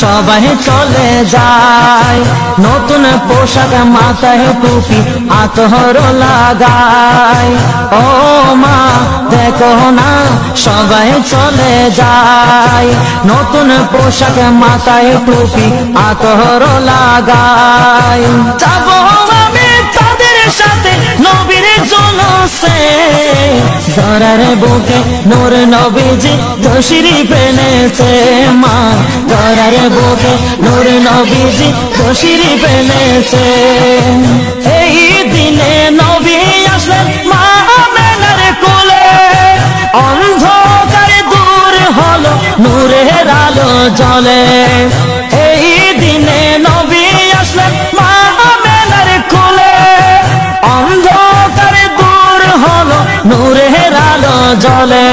সবাই চলে যায় নতুন পোশাক মাথায় টুপি আতর লাগায় ও মা দেখো না সবাই চলে যায় নতুন পোশাক মাথায় টুপি আতর লাগায় যাব আমি তাদের সাথে নবীর জুলুসে ধরার বুকে নূর নবীজি তশরিফ এনেছে মা ধরার বুকে নূর নবীজি তশরিফ এনেছে এই দিনে নবী আসলেন মা আমেনার কোলে অন্ধকার দূর হলো নূরের আলো জ্বলে এই দিনে নবী আসলেন মা আমেনার কোলে অন্ধকার দূর হলো নূরের আলো জ্বলে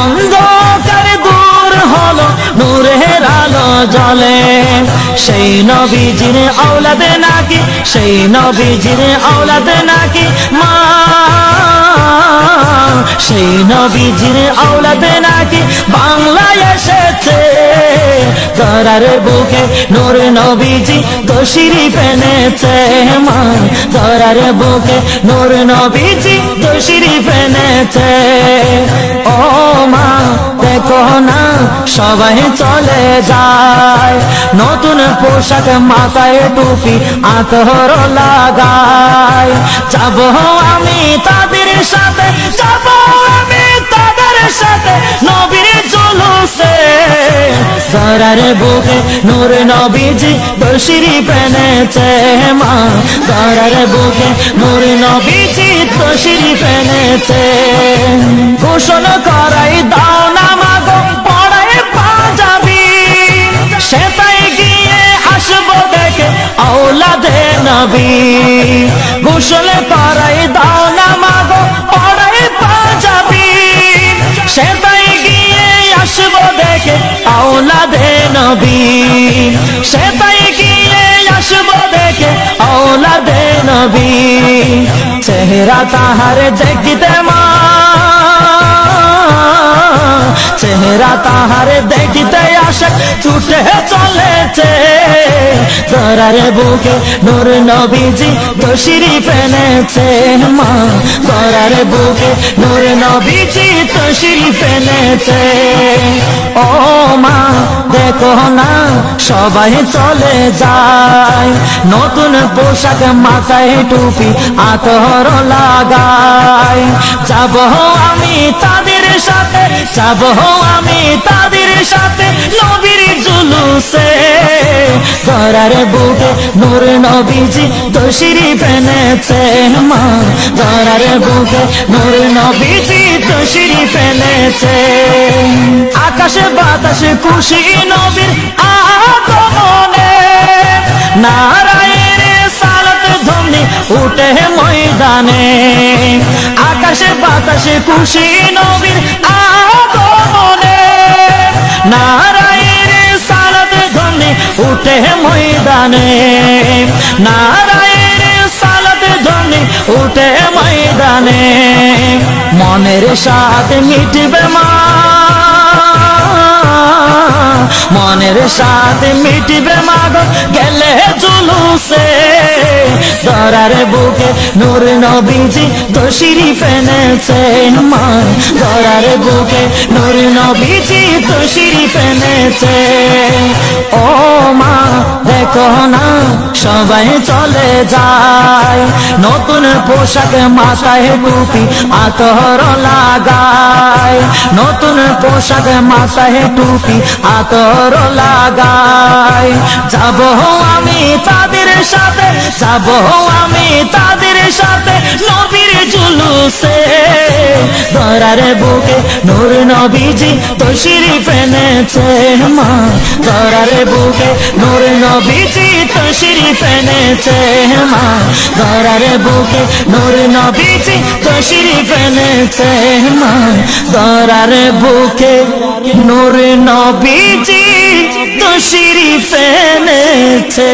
অন্ধকার দূর হলো নূরের আলো জ্বলে সেই নবীজির আওলাদ নাকি সেই নবীজির আওলাদ নাকি মা সেই নবীজির আওলাদ নাকি বাংলায় এসেছে ধরার বুকে নূর নবীজি তশরিফ এনেছে মা ধরার বুকে নূর নবীজি তশরিফ এনেছে ও মা দেখো না সবাই চলে যায় নতুন পোশাক মাথায় টুপি আতর লাগায় যাব আমি তাদের সাথে যাব আমি তাদের সাথে নবীর জুলুসে ধরার বুকে নূর নবীজি তশরিফ এনেছে মা ধরার বুকে নূর নবীজি তশরিফ এনেছে গোসল করাই দাও না মাগো পড়ায় পাঞ্জাবি সেটাই গিয়ে আসবো দেখে আওলাদে নবী গোসল করাই দাও না মাগো পড়ায় পাঞ্জাবি সেটাই গিয়ে আসবো দেখে আওলাদে নবী সেটাই গিয়ে আসবো দেখে আওলাদে নবী চেহারা তাহার দেখতে মা চেহারা তাহার দেখতে আসে ছুটে চলেছে ধরার বুকে নূর নবীজি তশরিফ এনেছে মা ধরার বুকে নূর নবীজি তশরিফ এনেছে ও মা দেখো না সবাই চলে যায় নতুন পোশাক মাথায় টুপি আতর লাগায় যাব আমি তাদের সাথে যাব আমি তাদের সাথে নবীর জুলুসে ধরার বুকে নূর নবীজি তশরিফ এনেছে মা ধরার বুকে নূর নবীজি তশরিফ এনেছে আকাশে বাতাসে খুশি নবীর আগমনে নারায়ের সালাত ধ্বনি উঠে ময়দানে আকাশে বাতাসে খুশি নবীর আগমনে নারায়ের সালাত ধ্বনি উঠে ময়দানে নারায়ের সালাত ধ্বনি উঠে ময়দানে মনের সাথে মিটবে মা মনের সাথে মিটবে মাগো গেলে জুলুসে ধরার বুকে নূর নবীজি তশরিফ এনেছে মা ধরার বুকে নূর নবীজি তশরিফ এনেছে ও মা দেখো না সবাই চলে যায় নতুন পোশাক মাথায় টুপি আতর লাগায় নতুন পোশাক মাথায় টুপি আতর লাগায় যাব আমি তাদের সাথে যাব আমি তাদের সাথে নবীর জুলুসে ধরার বুকে নূর নবীজি তশরিফ এনেছে মা ধরার বুকে নূর নবীজি তশরিফ এনেছে মা ধরার বুকে নূর নবীজি তশরিফ এনেছে মা ধরার বুকে নূর নবীজি তশরিফ এনেছে।